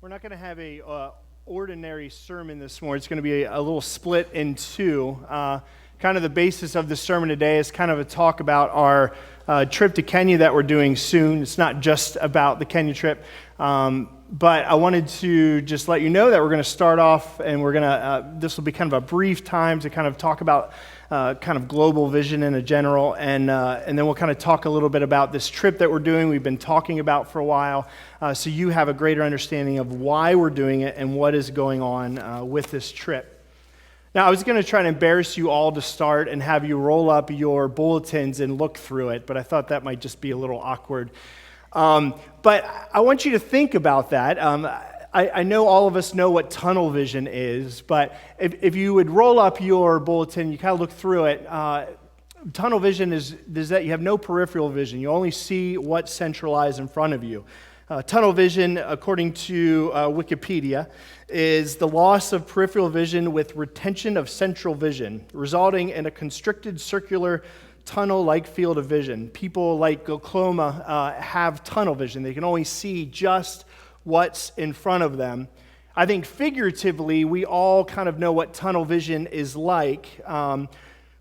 We're not going to have a ordinary sermon this morning. It's going to be a little split in two. Kind of the basis of the sermon today is kind of a talk about our trip to Kenya that we're doing soon. It's not just about the Kenya trip, but I wanted to just let you know that we're going to start off, and we're going to. This will be kind of a brief time to kind of talk about kind of global vision in a general, and then we'll kind of talk a little bit about this trip that we're doing. We've been talking about for a while, so you have a greater understanding of why we're doing it and what is going on with this trip. Now, I was going to try and embarrass you all to start and have you roll up your bulletins and look through it, but I thought that might just be a little awkward. But I want you to think about that. I know all of us know what tunnel vision is, but if you would roll up your bulletin, you kind of look through it, tunnel vision is that you have no peripheral vision. You only see what's centralized in front of you. Tunnel vision, according to Wikipedia, is the loss of peripheral vision with retention of central vision, resulting in a constricted circular tunnel-like field of vision. People like glaucoma have tunnel vision. They can only see just what's in front of them. I think figuratively, we all kind of know what tunnel vision is like.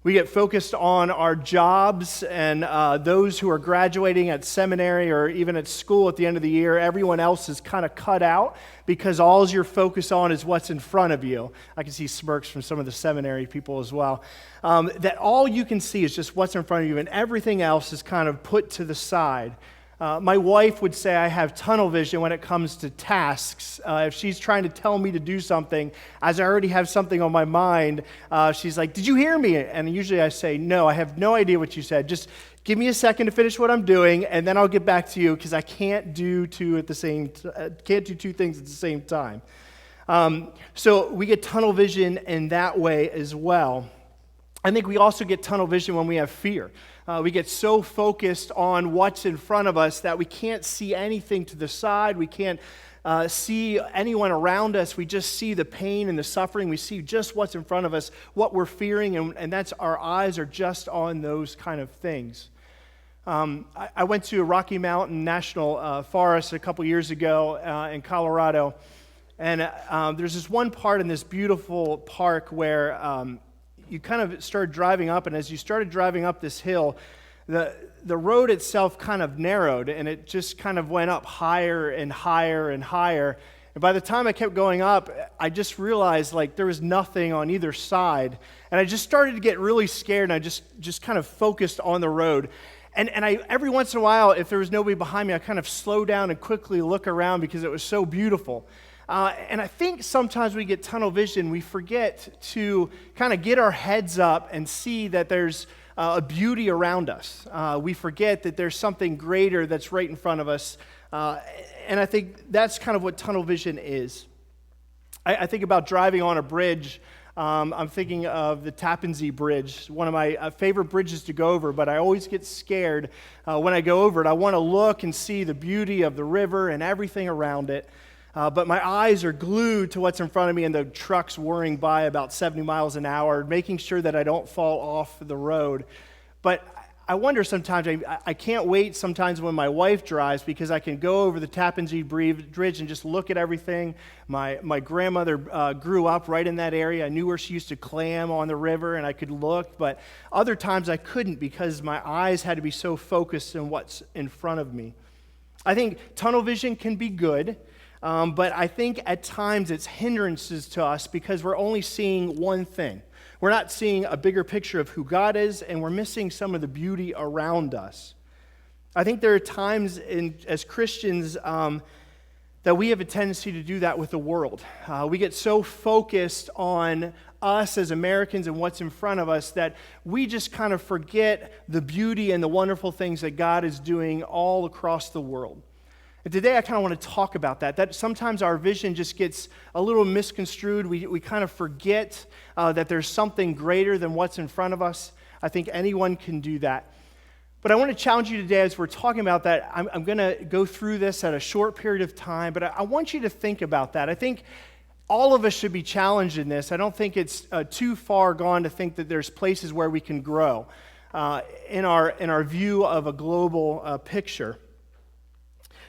We get focused on our jobs and those who are graduating at seminary or even at school at the end of the year. Everyone else is kind of cut out because all you're focused on is what's in front of you. I can see smirks from some of the seminary people as well. That all you can see is just what's in front of you, and everything else is kind of put to the side. My wife would say I have tunnel vision when it comes to tasks. If she's trying to tell me to do something, as I already have something on my mind, she's like, "Did you hear me?" And usually I say, "No, I have no idea what you said. Just give me a second to finish what I'm doing, and then I'll get back to you because I can't do two things at the same time." So we get tunnel vision in that way as well. I think we also get tunnel vision when we have fear. We get so focused on what's in front of us that we can't see anything to the side. We can't see anyone around us. We just see the pain and the suffering. We see just what's in front of us, what we're fearing, and that's our eyes are just on those kind of things. I went to Rocky Mountain National Forest a couple years ago in Colorado, and there's this one part in this beautiful park where you kind of started driving up, and as you started driving up this hill, the road itself kind of narrowed, and it just kind of went up higher and higher and higher. And by the time I kept going up, I just realized like there was nothing on either side, and I just started to get really scared, and I just kind of focused on the road. And I every once in a while, if there was nobody behind me, I kind of slow down and quickly look around because it was so beautiful. And I think sometimes we get tunnel vision, we forget to kind of get our heads up and see that there's a beauty around us. We forget that there's something greater that's right in front of us. And I think that's kind of what tunnel vision is. I think about driving on a bridge. I'm thinking of the Tappan Zee Bridge, one of my favorite bridges to go over, but I always get scared when I go over it. I want to look and see the beauty of the river and everything around it. But my eyes are glued to what's in front of me and the trucks whirring by about 70 miles an hour, making sure that I don't fall off the road. But I wonder sometimes, I can't wait sometimes when my wife drives because I can go over the Tappan Zee Bridge and just look at everything. My grandmother grew up right in that area. I knew where she used to clam on the river, and I could look. But other times I couldn't because my eyes had to be so focused on what's in front of me. I think tunnel vision can be good. But I think at times it's hindrances to us because we're only seeing one thing. We're not seeing a bigger picture of who God is, and we're missing some of the beauty around us. I think there are times as Christians that we have a tendency to do that with the world. We get so focused on us as Americans and what's in front of us that we just kind of forget the beauty and the wonderful things that God is doing all across the world. And today I kind of want to talk about that sometimes our vision just gets a little misconstrued. We kind of forget that there's something greater than what's in front of us. I think anyone can do that. But I want to challenge you today as we're talking about that. I'm going to go through this at a short period of time, but I want you to think about that. I think all of us should be challenged in this. I don't think it's too far gone to think that there's places where we can grow in our view of a global picture.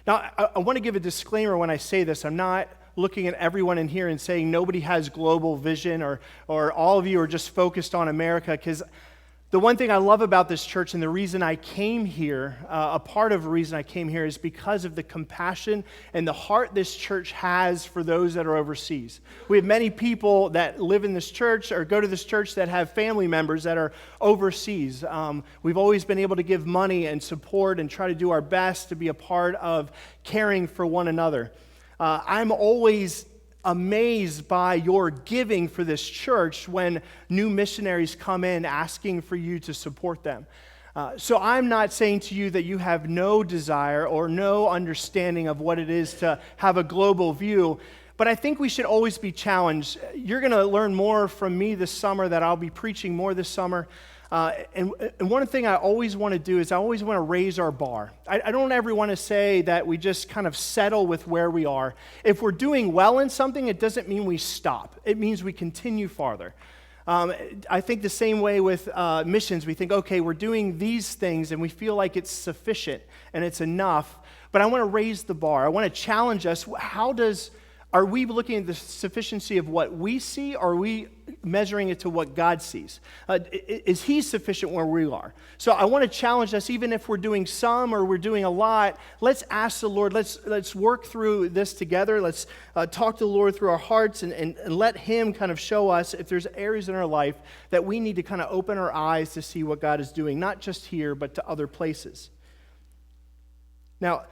Now, I want to give a disclaimer when I say this. I'm not looking at everyone in here and saying nobody has global vision or all of you are just focused on America, because the one thing I love about this church and the reason I came here, a part of the reason I came here is because of the compassion and the heart this church has for those that are overseas. We have many people that live in this church or go to this church that have family members that are overseas. We've always been able to give money and support and try to do our best to be a part of caring for one another. I'm always amazed by your giving for this church when new missionaries come in asking for you to support them. So I'm not saying to you that you have no desire or no understanding of what it is to have a global view, but I think we should always be challenged. You're going to learn more from me this summer, that I'll be preaching more this summer. And one thing I always want to do is I always want to raise our bar. I don't ever want to say that we just kind of settle with where we are. If we're doing well in something, it doesn't mean we stop. It means we continue farther. I think the same way with missions. We think, okay, we're doing these things and we feel like it's sufficient and it's enough. But I want to raise the bar. I want to challenge us. Are we looking at the sufficiency of what we see, or are we measuring it to what God sees? Is He sufficient where we are? So I want to challenge us, even if we're doing some or we're doing a lot, let's ask the Lord, let's work through this together. Let's talk to the Lord through our hearts and let Him kind of show us if there's areas in our life that we need to kind of open our eyes to see what God is doing, not just here, but to other places. Now,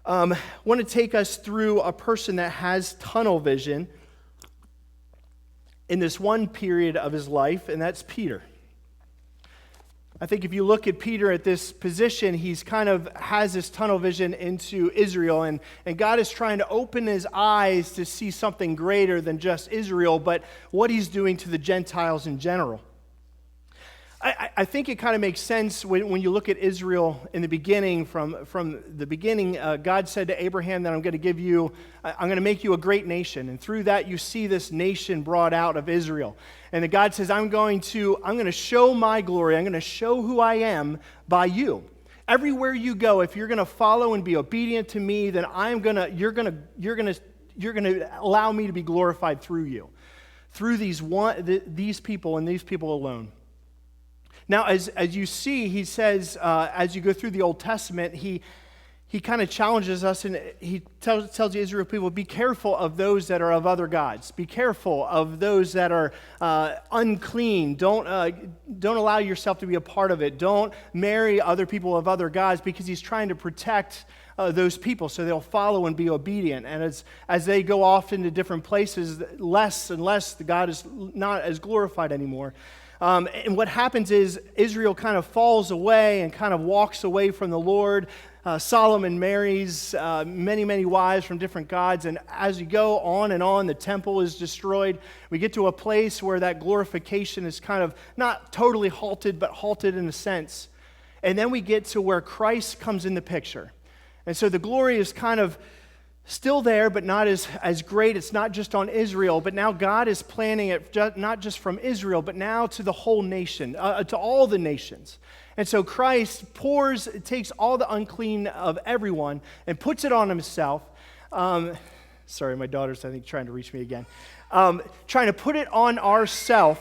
I want to take us through a person that has tunnel vision in this one period of his life, and that's Peter. I think if you look at Peter at this position, he's kind of has this tunnel vision into Israel, and God is trying to open his eyes to see something greater than just Israel, but what He's doing to the Gentiles in general. I think it kind of makes sense when you look at Israel in the beginning. From the beginning, God said to Abraham that I'm going to make you a great nation. And through that, you see this nation brought out of Israel. And that God says, I'm going to show my glory. I'm going to show who I am by you. Everywhere you go, if you're going to follow and be obedient to me, then you're going to allow me to be glorified through you, through these people and these people alone. Now, as you see, he says, as you go through the Old Testament, he kind of challenges us, and he tells the Israel people, be careful of those that are of other gods. Be careful of those that are unclean. Don't allow yourself to be a part of it. Don't marry other people of other gods, because he's trying to protect those people so they'll follow and be obedient. And as they go off into different places, less and less the God is not as glorified anymore. And what happens is Israel kind of falls away and kind of walks away from the Lord. Solomon marries many, many wives from different gods. And as you go on, the temple is destroyed. We get to a place where that glorification is kind of not totally halted, but halted in a sense. And then we get to where Christ comes in the picture. And so the glory is kind of still there, but not as great. It's not just on Israel, but now God is planning it not just from Israel, but now to the whole nation, to all the nations. And so Christ takes all the unclean of everyone and puts it on himself. Sorry, my daughter's, I think, trying to reach me again. Trying to put it on ourself.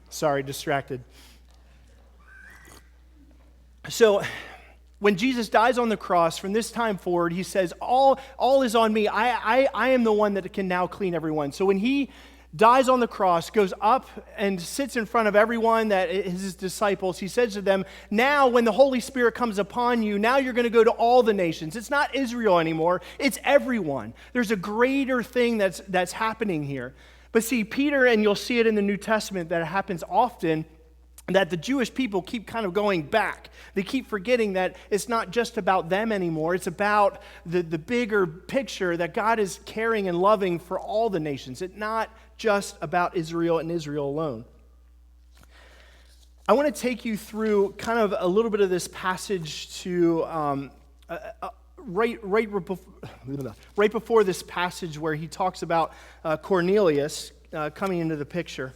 Sorry, distracted. So when Jesus dies on the cross, from this time forward, he says, all is on me. I am the one that can now clean everyone. So when he dies on the cross, goes up and sits in front of everyone that is his disciples, he says to them, now when the Holy Spirit comes upon you, now you're going to go to all the nations. It's not Israel anymore. It's everyone. There's a greater thing that's happening here. But see, Peter, and you'll see it in the New Testament that it happens often, that the Jewish people keep kind of going back. They keep forgetting that it's not just about them anymore. It's about the bigger picture that God is caring and loving for all the nations. It's not just about Israel and Israel alone. I want to take you through kind of a little bit of this passage to right before this passage where he talks about Cornelius. coming into the picture.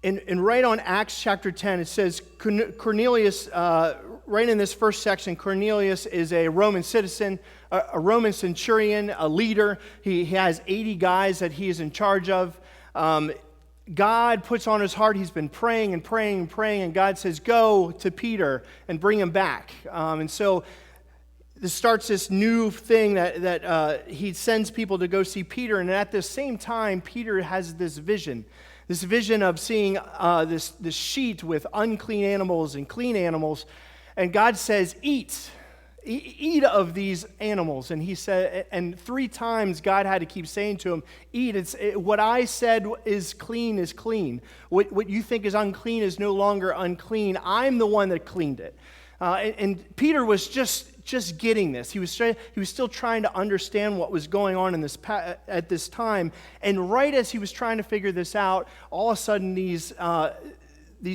And right on Acts chapter 10, it says Cornelius, right in this first section, Cornelius is a Roman citizen, a Roman centurion, a leader. He has 80 guys that he is in charge of. God puts on his heart, he's been praying and praying and praying, and God says, go to Peter and bring him back. And so this starts this new thing that he sends people to go see Peter, and at the same time, Peter has this vision of seeing this sheet with unclean animals and clean animals, and God says, eat of these animals. And he said, and 3 times God had to keep saying to him, eat. What I said is clean is clean. What you think is unclean is no longer unclean. I'm the one that cleaned it. And Peter was just getting this. He was still trying to understand what was going on at this time. And right as he was trying to figure this out, all of a sudden these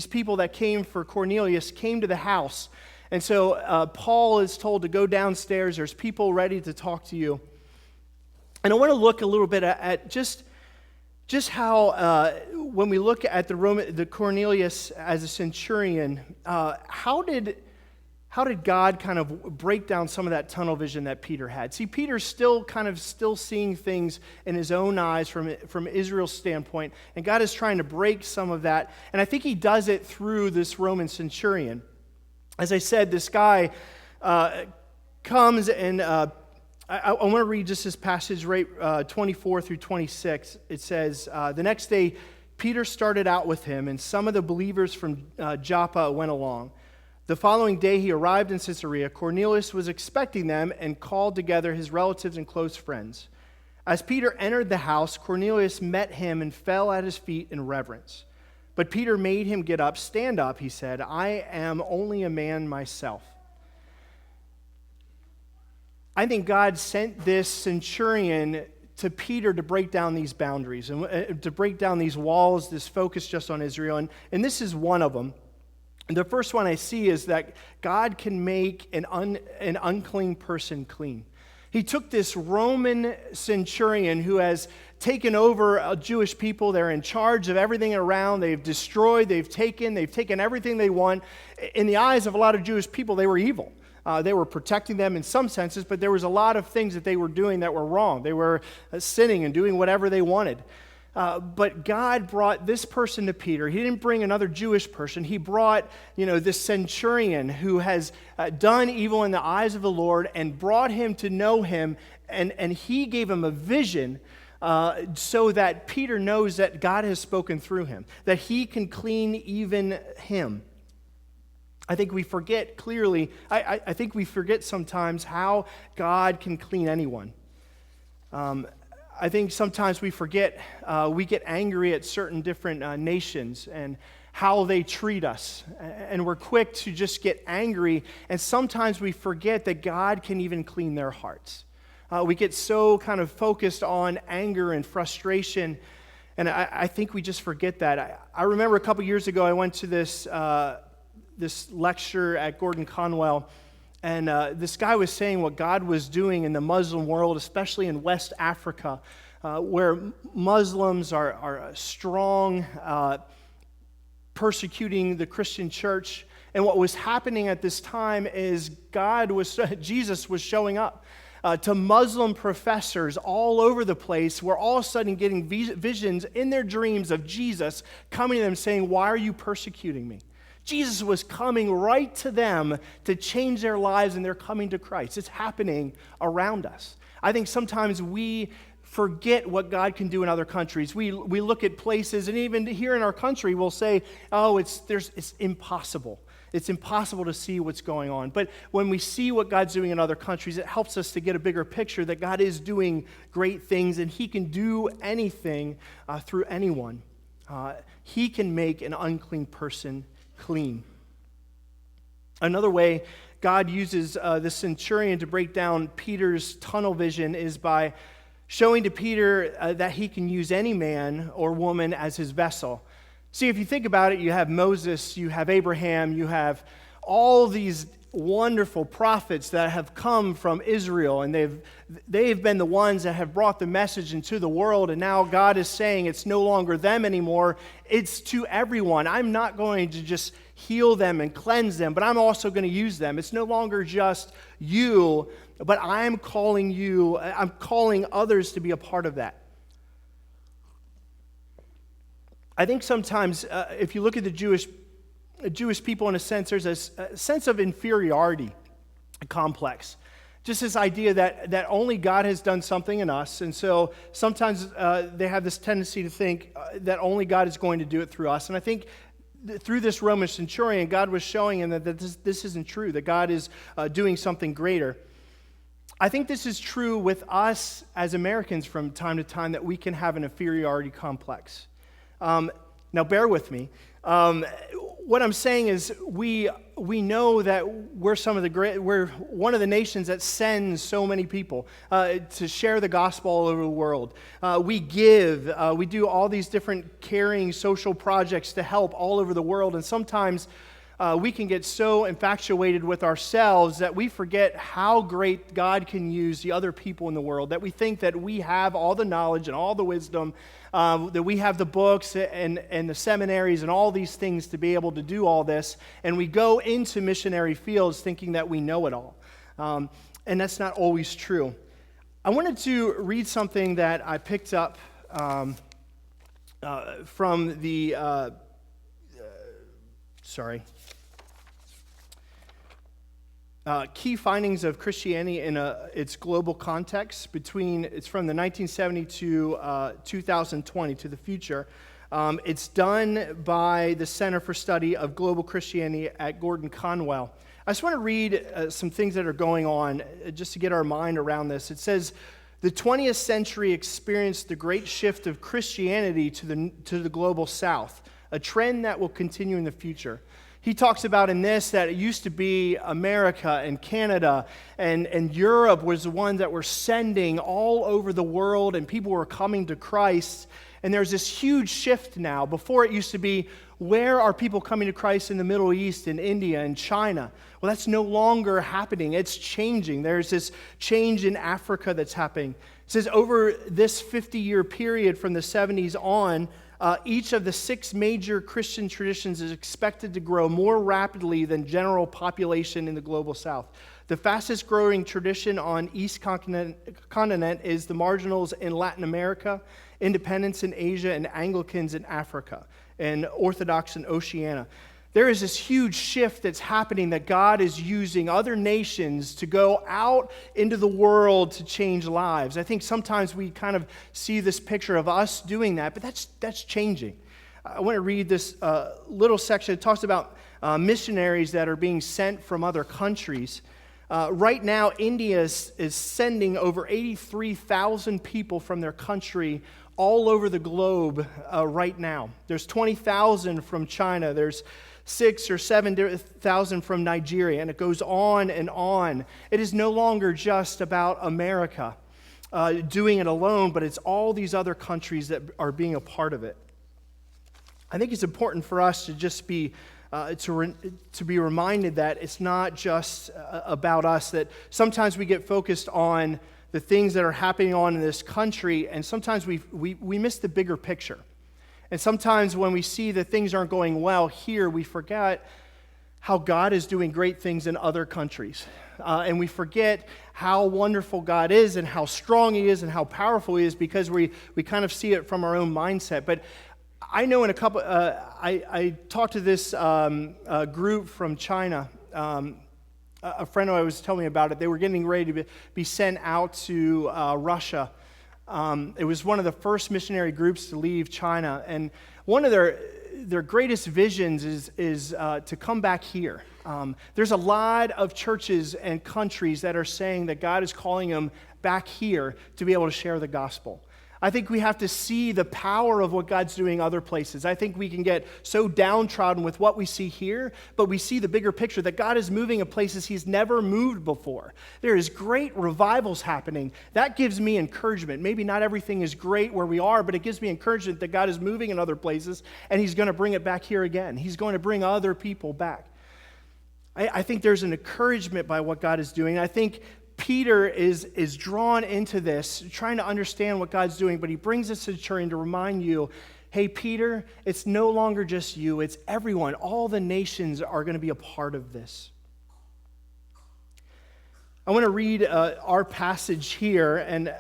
people that came for Cornelius came to the house. And so Paul is told to go downstairs. There's people ready to talk to you. And I want to look a little bit at just how when we look at the Cornelius as a centurion, how did God kind of break down some of that tunnel vision that Peter had? See, Peter's still seeing things in his own eyes from Israel's standpoint, and God is trying to break some of that. And I think he does it through this Roman centurion. As I said, this guy comes and I want to read just this passage, right, 24 through 26. It says, the next day, Peter started out with him, and some of the believers from Joppa went along. The following day, he arrived in Caesarea. Cornelius was expecting them and called together his relatives and close friends. As Peter entered the house, Cornelius met him and fell at his feet in reverence. But Peter made him get up. Stand up, he said. I am only a man myself. I think God sent this centurion to Peter to break down these boundaries and to break down these walls, this focus just on Israel. And this is one of them. And the first one I see is that God can make an unclean person clean. He took this Roman centurion who has taken over Jewish people. They're in charge of everything around. They've destroyed, they've taken everything they want. In the eyes of a lot of Jewish people, they were evil. They were protecting them in some senses, but there was a lot of things that they were doing that were wrong. They were sinning and doing whatever they wanted. But God brought this person to Peter. He didn't bring another Jewish person. He brought, this centurion who has done evil in the eyes of the Lord and brought him to know him. And he gave him a vision so that Peter knows that God has spoken through him, that he can clean even him. I think we forget clearly, I think we forget sometimes how God can clean anyone. I think sometimes we forget, we get angry at certain different nations and how they treat us. And we're quick to just get angry, and sometimes we forget that God can even clean their hearts. We get so kind of focused on anger and frustration, and I think we just forget that. I remember a couple years ago, I went to this lecture at Gordon Conwell, and this guy was saying what God was doing in the Muslim world, especially in West Africa, where Muslims are strong, persecuting the Christian church. And what was happening at this time is Jesus was showing up to Muslim professors all over the place, were all of a sudden getting visions in their dreams of Jesus coming to them saying, "Why are you persecuting me?" Jesus was coming right to them to change their lives, and they're coming to Christ. It's happening around us. I think sometimes we forget what God can do in other countries. We look at places, and even here in our country, we'll say, "Oh, it's impossible. It's impossible to see what's going on." But when we see what God's doing in other countries, it helps us to get a bigger picture that God is doing great things, and He can do anything through anyone. He can make an unclean person clean. Another way God uses the centurion to break down Peter's tunnel vision is by showing to Peter that he can use any man or woman as his vessel. See, if you think about it, you have Moses, you have Abraham, you have all these wonderful prophets that have come from Israel, and they've been the ones that have brought the message into the world, and now God is saying it's no longer them anymore, it's to everyone. I'm not going to just heal them and cleanse them, but I'm also going to use them. It's no longer just you, but I'm calling others to be a part of that. I think sometimes if you look at the Jewish people, in a sense, there's a sense of inferiority complex. Just this idea that only God has done something in us, and so sometimes they have this tendency to think that only God is going to do it through us. And I think through this Roman centurion, God was showing him that this isn't true, that God is doing something greater. I think this is true with us as Americans from time to time, that we can have an inferiority complex. Now, bear with me. What I'm saying is we know that we're we're one of the nations that sends so many people to share the gospel all over the world. We give, we do all these different caring social projects to help all over the world, and sometimes we can get so infatuated with ourselves that we forget how great God can use the other people in the world, that we think that we have all the knowledge and all the wisdom, that we have the books and the seminaries and all these things to be able to do all this, and we go into missionary fields thinking that we know it all. And that's not always true. I wanted to read something that I picked up from the... Key findings of Christianity in its global context it's from the 1970 to 2020, to the future. It's done by the Center for Study of Global Christianity at Gordon Conwell. I just want to read some things that are going on just to get our mind around this. It says, the 20th century experienced the great shift of Christianity to the global south, a trend that will continue in the future. He talks about in this that it used to be America and Canada and Europe was the ones that were sending all over the world, and people were coming to Christ. And there's this huge shift now. Before it used to be, where are people coming to Christ in the Middle East, in India, and China? Well, that's no longer happening. It's changing. There's this change in Africa that's happening. It says over this 50-year period from the 70s on, each of the 6 major Christian traditions is expected to grow more rapidly than general population in the global south. The fastest growing tradition on East continent is the Marginals in Latin America, Independents in Asia, and Anglicans in Africa, and Orthodox in Oceania. There is this huge shift that's happening, that God is using other nations to go out into the world to change lives. I think sometimes we kind of see this picture of us doing that, but that's changing. I want to read this little section. It talks about missionaries that are being sent from other countries. Right now, India is sending over 83,000 people from their country all over the globe right now. There's 20,000 from China. There's 6,000 or 7,000 from Nigeria, and it goes on and on. It is no longer just about America doing it alone, but it's all these other countries that are being a part of it. I think it's important for us to just be to be reminded that it's not just about us, that sometimes we get focused on the things that are happening on in this country, and sometimes we miss the bigger picture. And sometimes when we see that things aren't going well here, we forget how God is doing great things in other countries. And we forget how wonderful God is and how strong He is and how powerful He is, because we kind of see it from our own mindset. But I know in a couple, I talked to this group from China. A friend of mine was telling me about it. They were getting ready to be sent out to Russia. It was one of the first missionary groups to leave China, and one of their greatest visions is to come back here. There's a lot of churches and countries that are saying that God is calling them back here to be able to share the gospel. I think we have to see the power of what God's doing other places. I think we can get so downtrodden with what we see here, but we see the bigger picture, that God is moving in places He's never moved before. There is great revivals happening. That gives me encouragement. Maybe not everything is great where we are, but it gives me encouragement that God is moving in other places, and He's going to bring it back here again. He's going to bring other people back. I think there's an encouragement by what God is doing. I think Peter is drawn into this, trying to understand what God's doing, but he brings this to the centurion to remind you, hey, Peter, it's no longer just you, it's everyone. All the nations are going to be a part of this. I want to read our passage here, and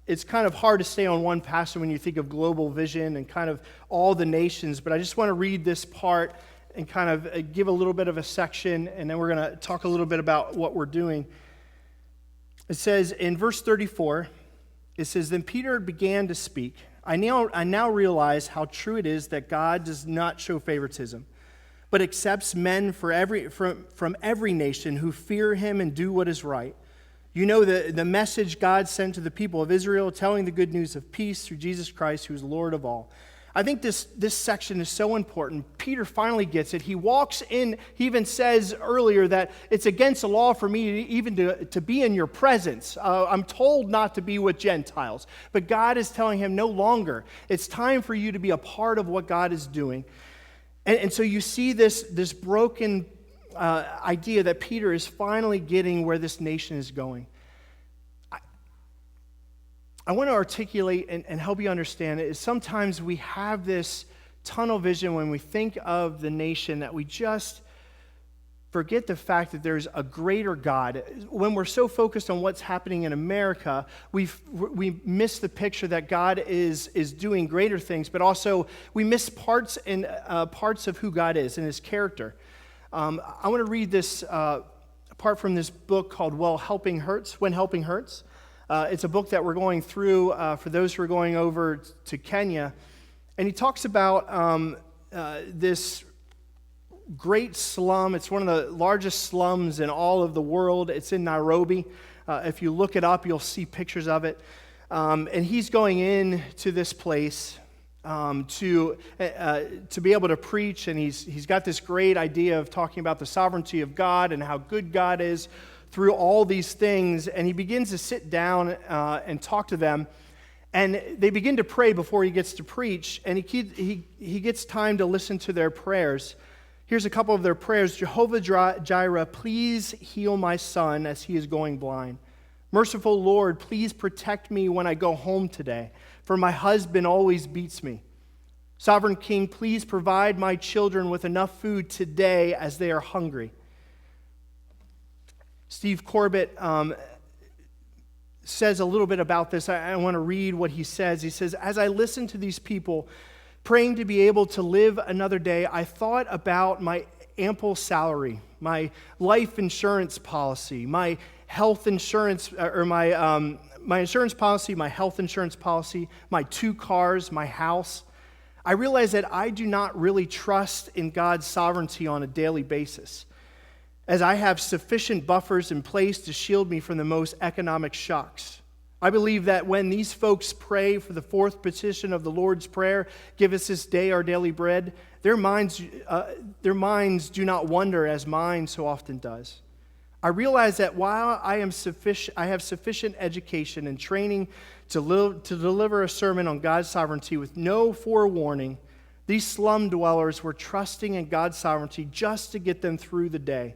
it's kind of hard to stay on one passage when you think of global vision and kind of all the nations, but I just want to read this part and kind of give a little bit of a section, and then we're going to talk a little bit about what we're doing. It says in verse 34, it says, "Then Peter began to speak. I now realize how true it is that God does not show favoritism, but accepts men from every nation who fear him and do what is right. You know the message God sent to the people of Israel, telling the good news of peace through Jesus Christ, who is Lord of all." I think this section is so important. Peter finally gets it. He walks in, he even says earlier that it's against the law for me even to be in your presence. I'm told not to be with Gentiles. But God is telling him no longer. It's time for you to be a part of what God is doing. And so you see this broken idea that Peter is finally getting where this nation is going. I want to articulate and help you understand it is sometimes we have this tunnel vision when we think of the nation that we just forget the fact that there's a greater God. When we're so focused on what's happening in America, we miss the picture that God is doing greater things, but also we miss parts of who God is and his character. I want to read this part from this book called When Helping Hurts. It's a book that we're going through for those who are going over to Kenya. And he talks about this great slum. It's one of the largest slums in all of the world. It's in Nairobi. If you look it up, you'll see pictures of it. And he's going in to this place to be able to preach. And he's got this great idea of talking about the sovereignty of God and how good God is through all these things, and he begins to sit down and talk to them, and they begin to pray before he gets to preach, and he gets time to listen to their prayers. Here's a couple of their prayers. Jehovah Jireh, please heal my son as he is going blind. Merciful Lord, please protect me when I go home today, for my husband always beats me. Sovereign King, please provide my children with enough food today as they are hungry. Steve Corbett says a little bit about this. I want to read what he says. He says, "As I listened to these people praying to be able to live another day, I thought about my ample salary, my life insurance policy, my health insurance, or my insurance policy, my health insurance policy, my 2 cars, my house. I realized that I do not really trust in God's sovereignty on a daily basis, as I have sufficient buffers in place to shield me from the most economic shocks. I believe that when these folks pray for the 4th petition of the Lord's Prayer, give us this day our daily bread, their minds do not wonder as mine so often does. I realize that while I have sufficient education and training to deliver a sermon on God's sovereignty with no forewarning, these slum dwellers were trusting in God's sovereignty just to get them through the day.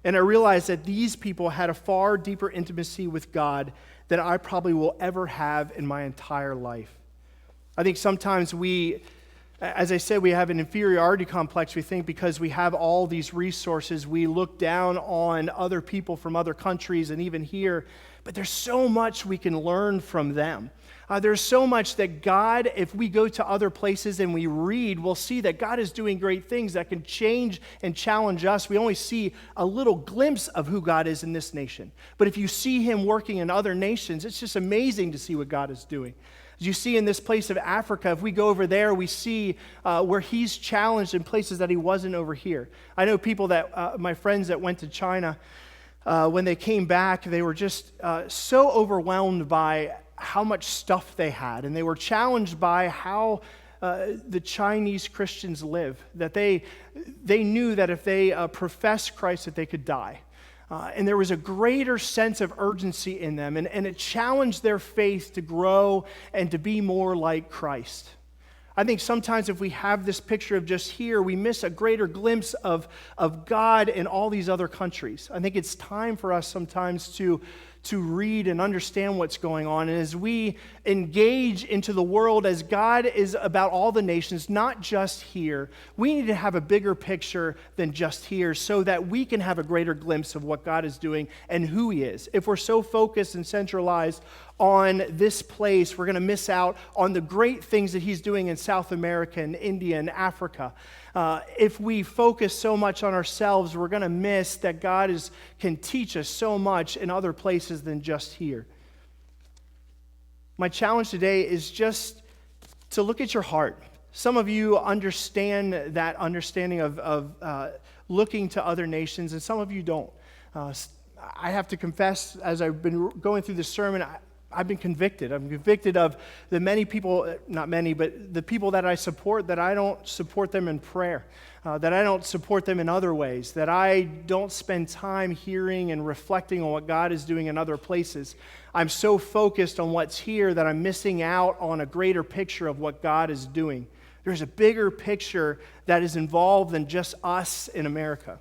And I realized that these people had a far deeper intimacy with God than I probably will ever have in my entire life." I think sometimes we, as I said, we have an inferiority complex. We think because we have all these resources, we look down on other people from other countries and even here. But there's so much we can learn from them. There's so much that God, if we go to other places and we read, we'll see that God is doing great things that can change and challenge us. We only see a little glimpse of who God is in this nation. But if you see him working in other nations, it's just amazing to see what God is doing. As you see in this place of Africa, if we go over there, we see where he's challenged in places that he wasn't over here. I know people my friends that went to China, when they came back, they were just so overwhelmed by how much stuff they had, and they were challenged by how the Chinese Christians live, that they knew that if they professed Christ that they could die. And there was a greater sense of urgency in them, and it challenged their faith to grow and to be more like Christ. I think sometimes if we have this picture of just here, we miss a greater glimpse of God in all these other countries. I think it's time for us sometimes to read and understand what's going on. And as we engage into the world, as God is about all the nations, not just here, we need to have a bigger picture than just here so that we can have a greater glimpse of what God is doing and who He is. If we're so focused and centralized on this place, we're going to miss out on the great things that He's doing in South America and India and Africa. If we focus so much on ourselves, we're going to miss that God can teach us so much in other places than just here. My challenge today is just to look at your heart. Some of you understand that understanding of looking to other nations, and some of you don't. I have to confess, as I've been going through this sermon, I've been convicted. I'm convicted of the many people, not many, but the people that I support, that I don't support them in prayer, that I don't support them in other ways, that I don't spend time hearing and reflecting on what God is doing in other places. I'm so focused on what's here that I'm missing out on a greater picture of what God is doing. There's a bigger picture that is involved than just us in America.